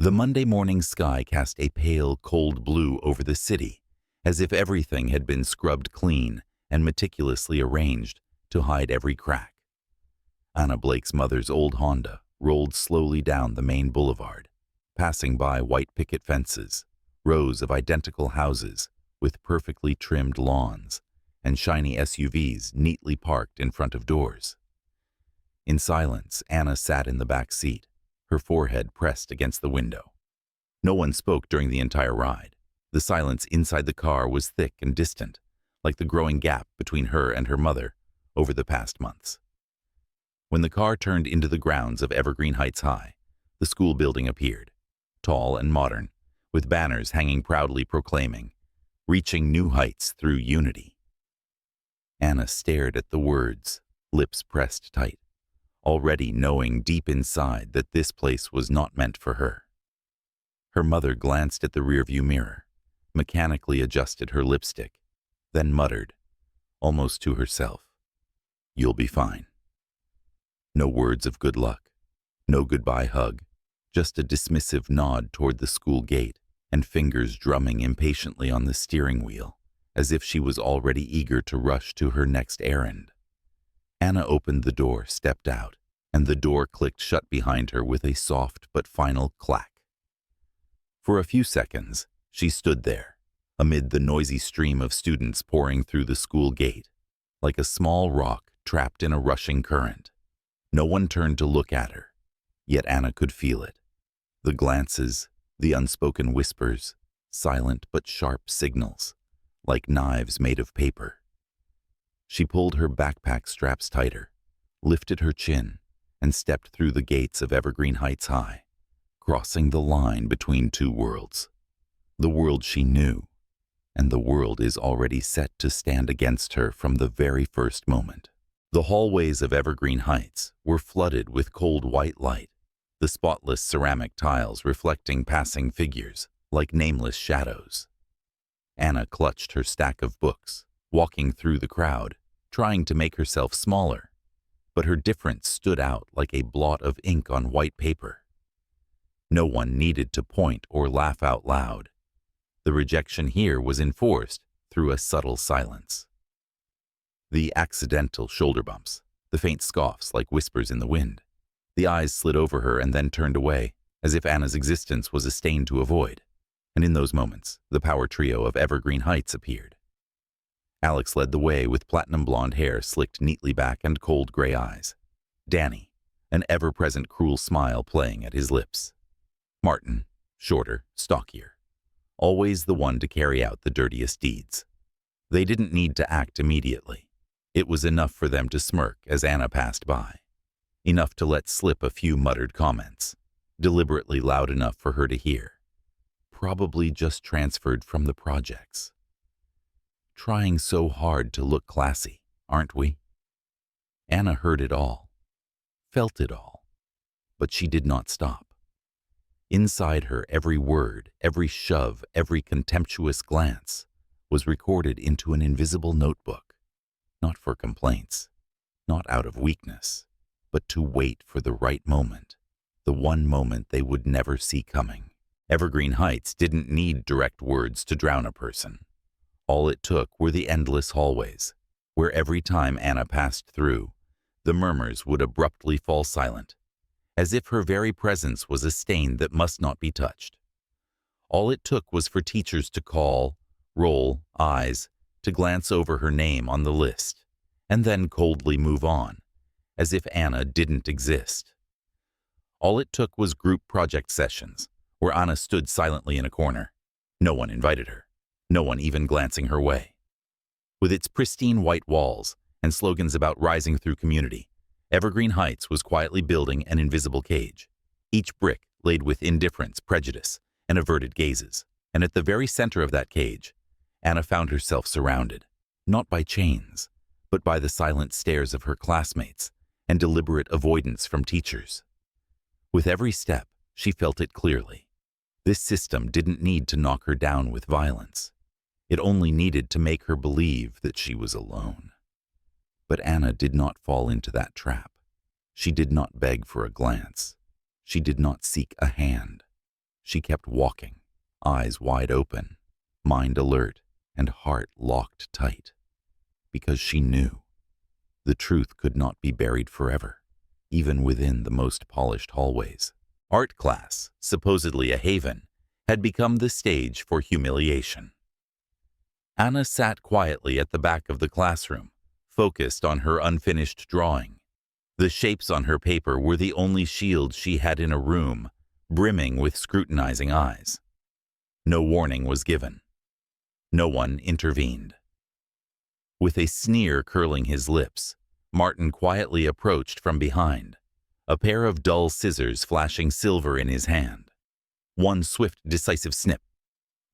The Monday morning sky cast a pale, cold blue over the city, as if everything had been scrubbed clean and meticulously arranged to hide every crack. Anna Blake's mother's old Honda rolled slowly down the main boulevard, passing by white picket fences, rows of identical houses with perfectly trimmed lawns, and shiny SUVs neatly parked in front of doors. In silence, Anna sat in the back seat, her forehead pressed against the window. No one spoke during the entire ride. The silence inside the car was thick and distant, like the growing gap between her and her mother over the past months. When the car turned into the grounds of Evergreen Heights High, the school building appeared, tall and modern, with banners hanging proudly proclaiming, "Reaching new heights through unity." Anna stared at the words, lips pressed tight, already knowing deep inside that this place was not meant for her. Her mother glanced at the rearview mirror, mechanically adjusted her lipstick, then muttered, almost to herself, "You'll be fine." No words of good luck, no goodbye hug, just a dismissive nod toward the school gate and fingers drumming impatiently on the steering wheel, as if she was already eager to rush to her next errand. Anna opened the door, stepped out, and the door clicked shut behind her with a soft but final clack. For a few seconds, she stood there, amid the noisy stream of students pouring through the school gate, like a small rock trapped in a rushing current. No one turned to look at her, yet Anna could feel it. The glances, the unspoken whispers, silent but sharp signals, like knives made of paper. She pulled her backpack straps tighter, lifted her chin, and stepped through the gates of Evergreen Heights High, crossing the line between two worlds. The world she knew, and the world is already set to stand against her from the very first moment. The hallways of Evergreen Heights were flooded with cold white light, the spotless ceramic tiles reflecting passing figures like nameless shadows. Anna clutched her stack of books, walking through the crowd, trying to make herself smaller, but her difference stood out like a blot of ink on white paper. No one needed to point or laugh out loud. The rejection here was enforced through a subtle silence. The accidental shoulder bumps, the faint scoffs like whispers in the wind. The eyes slid over her and then turned away, as if Anna's existence was a stain to avoid. And in those moments, the power trio of Evergreen Heights appeared. Alex led the way with platinum blonde hair slicked neatly back and cold gray eyes. Danny, an ever-present cruel smile playing at his lips. Martin, shorter, stockier, always the one to carry out the dirtiest deeds. They didn't need to act immediately. It was enough for them to smirk as Anna passed by. Enough to let slip a few muttered comments, deliberately loud enough for her to hear. Probably just transferred from the projects. Trying so hard to look classy, aren't we? Anna heard it all, felt it all, but she did not stop. Inside her, every word, every shove, every contemptuous glance was recorded into an invisible notebook, not for complaints, not out of weakness, but to wait for the right moment, the one moment they would never see coming. Evergreen Heights didn't need direct words to drown a person. All it took were the endless hallways, where every time Anna passed through, the murmurs would abruptly fall silent, as if her very presence was a stain that must not be touched. All it took was for teachers to call, roll eyes, to glance over her name on the list, and then coldly move on, as if Anna didn't exist. All it took was group project sessions, where Anna stood silently in a corner. No one invited her, no one even glancing her way. With its pristine white walls and slogans about rising through community, Evergreen Heights was quietly building an invisible cage, each brick laid with indifference, prejudice, and averted gazes. And at the very center of that cage, Anna found herself surrounded, not by chains, but by the silent stares of her classmates and deliberate avoidance from teachers. With every step, she felt it clearly. This system didn't need to knock her down with violence. It only needed to make her believe that she was alone. But Anna did not fall into that trap. She did not beg for a glance. She did not seek a hand. She kept walking, eyes wide open, mind alert, and heart locked tight, because she knew the truth could not be buried forever, even within the most polished hallways. Art class, supposedly a haven, had become the stage for humiliation. Anna sat quietly at the back of the classroom, focused on her unfinished drawing. The shapes on her paper were the only shield she had in a room, brimming with scrutinizing eyes. No warning was given. No one intervened. With a sneer curling his lips, Martin quietly approached from behind, a pair of dull scissors flashing silver in his hand. One swift, decisive snip.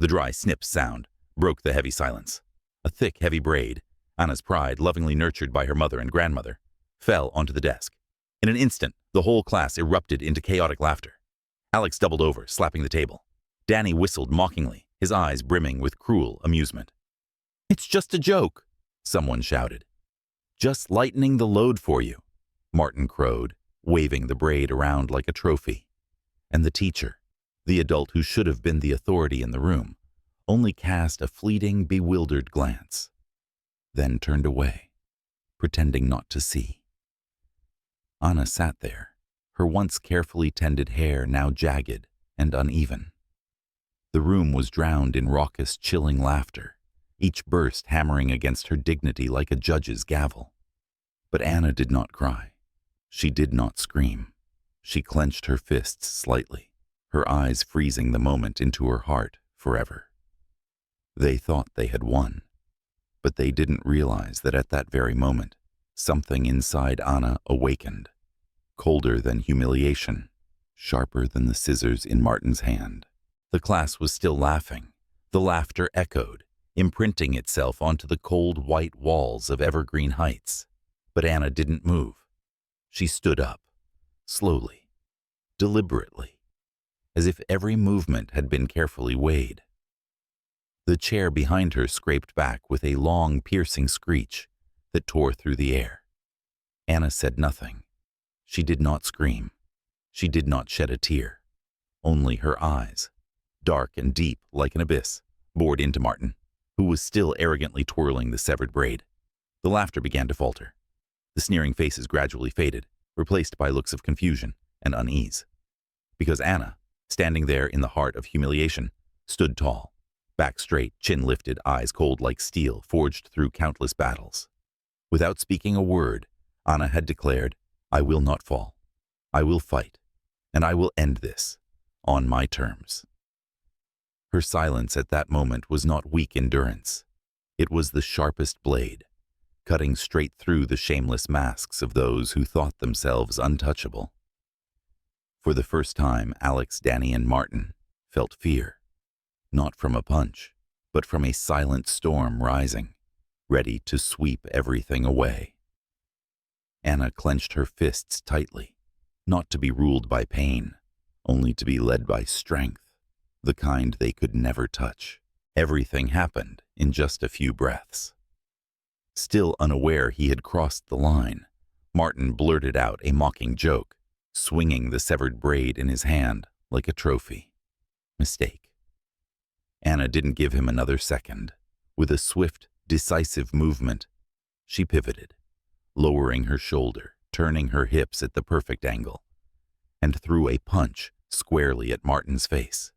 The dry snip sound broke the heavy silence. A thick, heavy braid, Anna's pride, lovingly nurtured by her mother and grandmother, fell onto the desk. In an instant, the whole class erupted into chaotic laughter. Alex doubled over, slapping the table. Danny whistled mockingly, his eyes brimming with cruel amusement. "It's just a joke," someone shouted. "Just lightening the load for you," Martin crowed, waving the braid around like a trophy. And the teacher, the adult who should have been the authority in the room, only cast a fleeting, bewildered glance, then turned away, pretending not to see. Anna sat there, her once carefully tended hair now jagged and uneven. The room was drowned in raucous, chilling laughter, each burst hammering against her dignity like a judge's gavel. But Anna did not cry. She did not scream. She clenched her fists slightly, her eyes freezing the moment into her heart forever. They thought they had won, but they didn't realize that at that very moment, something inside Anna awakened, colder than humiliation, sharper than the scissors in Martin's hand. The class was still laughing. The laughter echoed, imprinting itself onto the cold white walls of Evergreen Heights. But Anna didn't move. She stood up, slowly, deliberately, as if every movement had been carefully weighed. The chair behind her scraped back with a long, piercing screech that tore through the air. Anna said nothing. She did not scream. She did not shed a tear. Only her eyes, dark and deep like an abyss, bored into Martin, who was still arrogantly twirling the severed braid. The laughter began to falter. The sneering faces gradually faded, replaced by looks of confusion and unease. Because Anna, standing there in the heart of humiliation, stood tall, back straight, chin lifted, eyes cold like steel forged through countless battles. Without speaking a word, Anna had declared, "I will not fall. I will fight, and I will end this on my terms." Her silence at that moment was not weak endurance. It was the sharpest blade, cutting straight through the shameless masks of those who thought themselves untouchable. For the first time, Alex, Danny, and Martin felt fear, not from a punch, but from a silent storm rising, ready to sweep everything away. Anna clenched her fists tightly, not to be ruled by pain, only to be led by strength, the kind they could never touch. Everything happened in just a few breaths. Still unaware he had crossed the line, Martin blurted out a mocking joke, swinging the severed braid in his hand like a trophy. Mistake. Anna didn't give him another second. With a swift, decisive movement, she pivoted, lowering her shoulder, turning her hips at the perfect angle, and threw a punch squarely at Martin's face.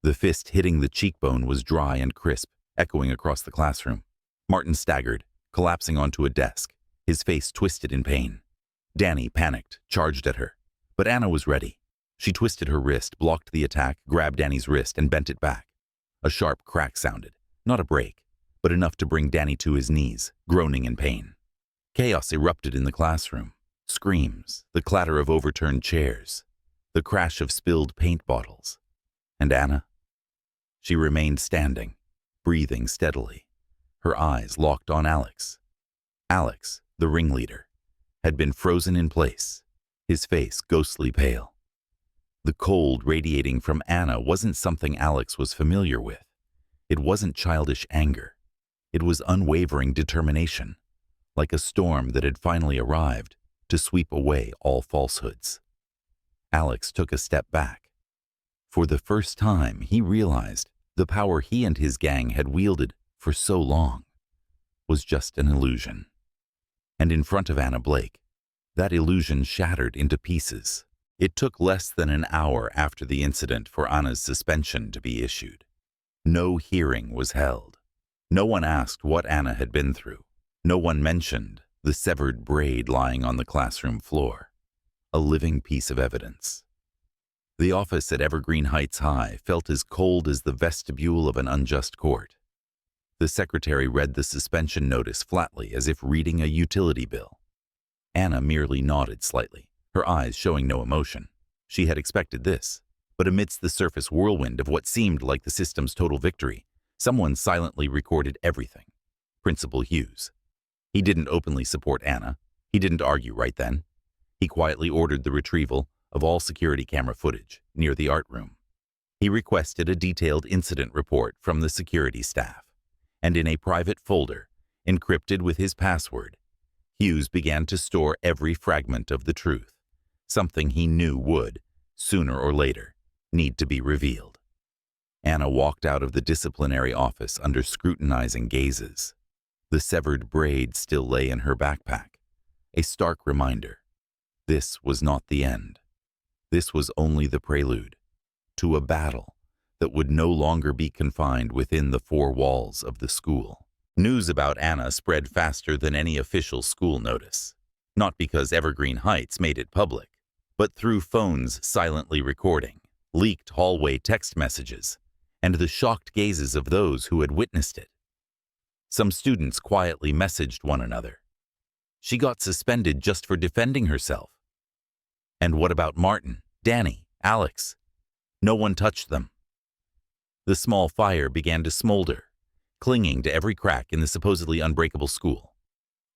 The fist hitting the cheekbone was dry and crisp, echoing across the classroom. Martin staggered, collapsing onto a desk, his face twisted in pain. Danny, panicked, charged at her, but Anna was ready. She twisted her wrist, blocked the attack, grabbed Danny's wrist, and bent it back. A sharp crack sounded, not a break, but enough to bring Danny to his knees, groaning in pain. Chaos erupted in the classroom. Screams, the clatter of overturned chairs, the crash of spilled paint bottles. And Anna? She remained standing, breathing steadily, her eyes locked on Alex. Alex, the ringleader, had been frozen in place, his face ghostly pale. The cold radiating from Anna wasn't something Alex was familiar with. It wasn't childish anger. It was unwavering determination, like a storm that had finally arrived to sweep away all falsehoods. Alex took a step back. For the first time, he realized the power he and his gang had wielded for so long was just an illusion. And in front of Anna Blake, that illusion shattered into pieces. It took less than an hour after the incident for Anna's suspension to be issued. No hearing was held. No one asked what Anna had been through. No one mentioned the severed braid lying on the classroom floor, a living piece of evidence. The office at Evergreen Heights High felt as cold as the vestibule of an unjust court. The secretary read the suspension notice flatly, as if reading a utility bill. Anna merely nodded slightly, her eyes showing no emotion. She had expected this, but amidst the surface whirlwind of what seemed like the system's total victory, someone silently recorded everything. Principal Hughes. He didn't openly support Anna. He didn't argue right then. He quietly ordered the retrieval of all security camera footage near the art room. He requested a detailed incident report from the security staff, and in a private folder, encrypted with his password, Hughes began to store every fragment of the truth, something he knew would, sooner or later, need to be revealed. Anna walked out of the disciplinary office under scrutinizing gazes. The severed braid still lay in her backpack, a stark reminder. This was not the end. This was only the prelude to a battle that would no longer be confined within the four walls of the school. News about Anna spread faster than any official school notice, not because Evergreen Heights made it public, but through phones silently recording, leaked hallway text messages, and the shocked gazes of those who had witnessed it. Some students quietly messaged one another. She got suspended just for defending herself. And what about Martin, Danny, Alex? No one touched them. The small fire began to smolder, clinging to every crack in the supposedly unbreakable school,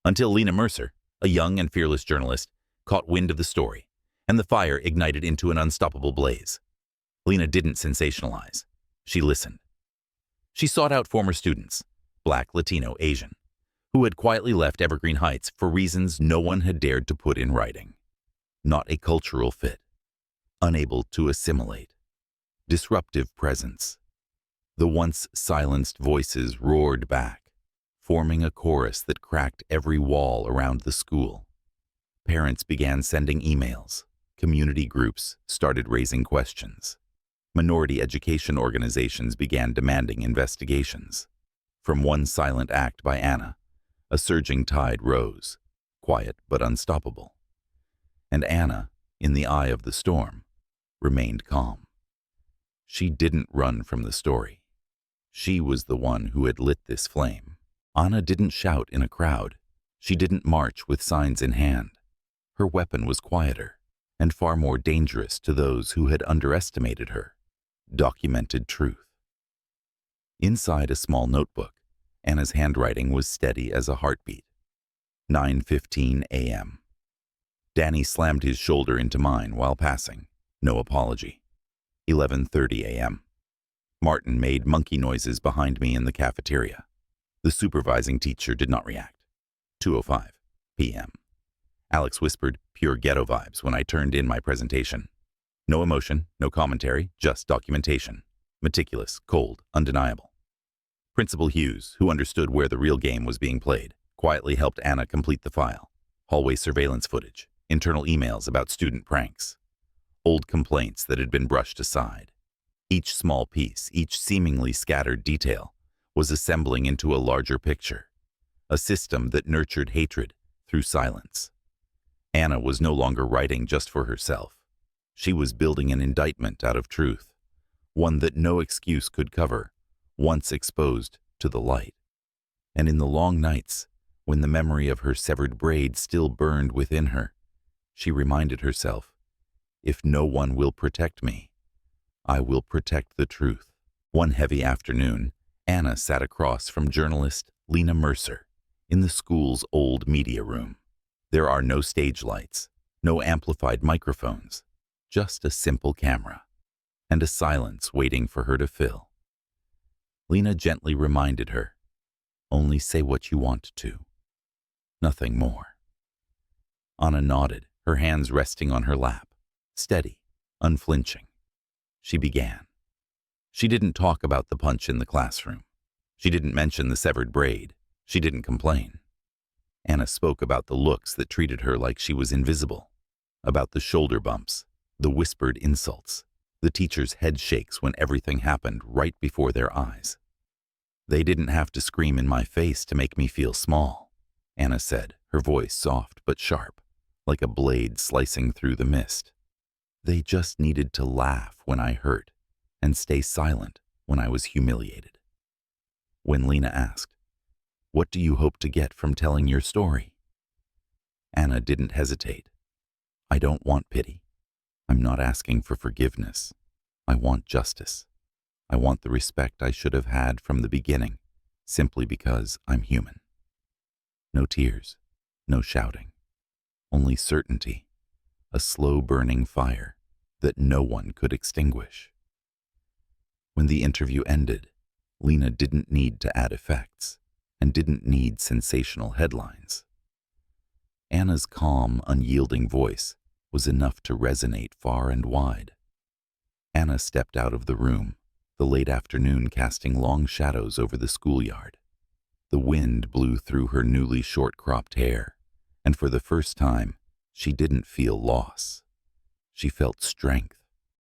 until Lena Mercer, a young and fearless journalist, caught wind of the story, and the fire ignited into an unstoppable blaze. Lena didn't sensationalize. She listened. She sought out former students, Black, Latino, Asian, who had quietly left Evergreen Heights for reasons no one had dared to put in writing. Not a cultural fit, unable to assimilate, disruptive presence. The once silenced voices roared back, forming a chorus that cracked every wall around the school. Parents began sending emails. Community groups started raising questions. Minority education organizations began demanding investigations. From one silent act by Anna, a surging tide rose, quiet but unstoppable. And Anna, in the eye of the storm, remained calm. She didn't run from the story. She was the one who had lit this flame. Anna didn't shout in a crowd. She didn't march with signs in hand. Her weapon was quieter and far more dangerous to those who had underestimated her. Documented truth. Inside a small notebook, Anna's handwriting was steady as a heartbeat. 9:15 a.m. Danny slammed his shoulder into mine while passing. No apology. 11:30 a.m. Martin made monkey noises behind me in the cafeteria. The supervising teacher did not react. 2:05 p.m. Alex whispered pure ghetto vibes when I turned in my presentation. No emotion, no commentary, just documentation. Meticulous, cold, undeniable. Principal Hughes, who understood where the real game was being played, quietly helped Anna complete the file. Hallway surveillance footage, internal emails about student pranks, old complaints that had been brushed aside. Each small piece, each seemingly scattered detail, was assembling into a larger picture, a system that nurtured hatred through silence. Anna was no longer writing just for herself. She was building an indictment out of truth, one that no excuse could cover, once exposed to the light. And in the long nights, when the memory of her severed braid still burned within her, she reminded herself, if no one will protect me, I will protect the truth. One heavy afternoon, Anna sat across from journalist Lena Mercer in the school's old media room. There are no stage lights, no amplified microphones, just a simple camera, and a silence waiting for her to fill. Lena gently reminded her, only say what you want to. Nothing more. Anna nodded, her hands resting on her lap, steady, unflinching. she began. She didn't talk about the punch in the classroom. She didn't mention the severed braid. She didn't complain. Anna spoke about the looks that treated her like she was invisible, about the shoulder bumps, the whispered insults, the teacher's head shakes when everything happened right before their eyes. They didn't have to scream in my face to make me feel small, Anna said, her voice soft but sharp, like a blade slicing through the mist. They just needed to laugh when I hurt and stay silent when I was humiliated. When Lena asked, "What do you hope to get from telling your story?" Anna didn't hesitate. "I don't want pity. I'm not asking for forgiveness. I want justice. I want the respect I should have had from the beginning, simply because I'm human." No tears, no shouting, only certainty, a slow-burning fire that no one could extinguish. When the interview ended, Lena didn't need to add effects and didn't need sensational headlines. Anna's calm, unyielding voice was enough to resonate far and wide. Anna stepped out of the room, the late afternoon casting long shadows over the schoolyard. The wind blew through her newly short-cropped hair, and for the first time, she didn't feel loss. She felt strength.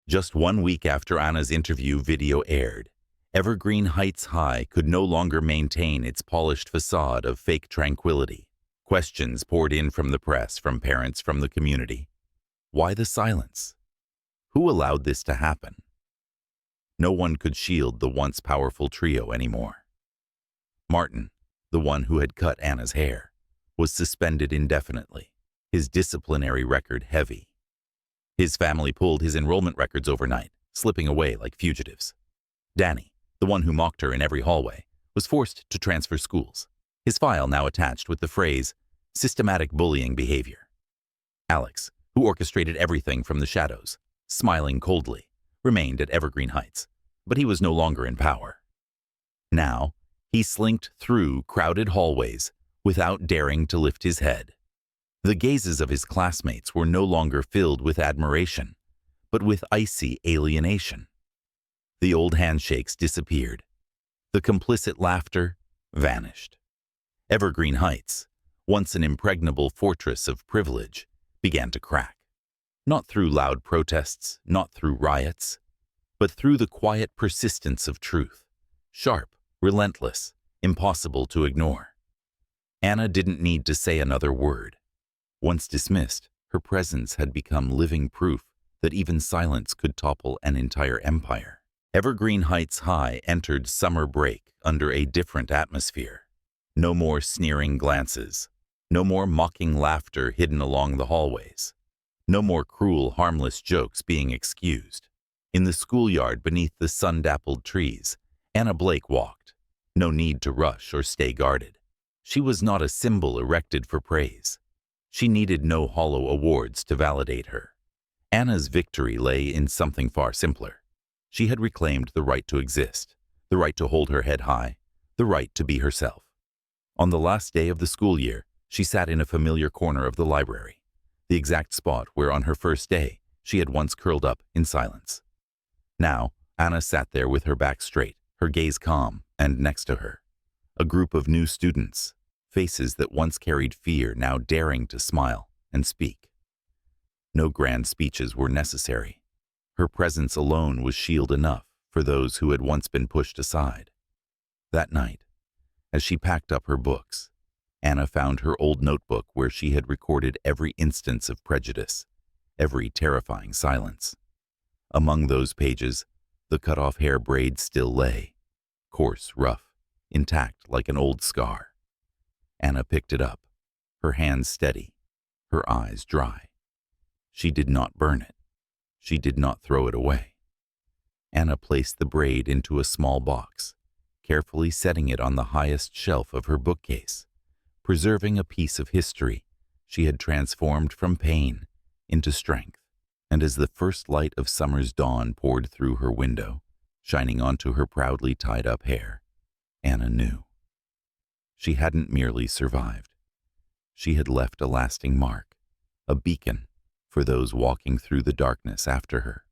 Just 1 week after Anna's interview video aired, Evergreen Heights High could no longer maintain its polished facade of fake tranquility. Questions poured in from the press, from parents, from the community. Why the silence? Who allowed this to happen? No one could shield the once powerful trio anymore. Martin, the one who had cut Anna's hair, was suspended indefinitely, his disciplinary record heavy. His family pulled his enrollment records overnight, slipping away like fugitives. Danny, the one who mocked her in every hallway, was forced to transfer schools, his file now attached with the phrase, "systematic bullying behavior." Alex, who orchestrated everything from the shadows, smiling coldly, remained at Evergreen Heights, but he was no longer in power. Now, he slinked through crowded hallways without daring to lift his head. The gazes of his classmates were no longer filled with admiration, but with icy alienation. The old handshakes disappeared. The complicit laughter vanished. Evergreen Heights, once an impregnable fortress of privilege, began to crack. Not through loud protests, not through riots, but through the quiet persistence of truth, sharp, relentless, impossible to ignore. Anna didn't need to say another word. Once dismissed, her presence had become living proof that even silence could topple an entire empire. Evergreen Heights High entered summer break under a different atmosphere. No more sneering glances. No more mocking laughter hidden along the hallways. No more cruel, harmless jokes being excused. In the schoolyard beneath the sun-dappled trees, Anna Blake walked. No need to rush or stay guarded. She was not a symbol erected for praise. She needed no hollow awards to validate her. Anna's victory lay in something far simpler. She had reclaimed the right to exist, the right to hold her head high, the right to be herself. On the last day of the school year, she sat in a familiar corner of the library, the exact spot where on her first day she had once curled up in silence. Now, Anna sat there with her back straight, her gaze calm, and next to her, a group of new students, faces that once carried fear now daring to smile and speak. No grand speeches were necessary. Her presence alone was shield enough for those who had once been pushed aside. That night, as she packed up her books, Anna found her old notebook where she had recorded every instance of prejudice, every terrifying silence. Among those pages, the cut-off hair braid still lay, coarse, rough, intact like an old scar. Anna picked it up, her hands steady, her eyes dry. She did not burn it. She did not throw it away. Anna placed the braid into a small box, carefully setting it on the highest shelf of her bookcase, preserving a piece of history she had transformed from pain into strength. And as the first light of summer's dawn poured through her window, shining onto her proudly tied-up hair, Anna knew. She hadn't merely survived. She had left a lasting mark, a beacon for those walking through the darkness after her.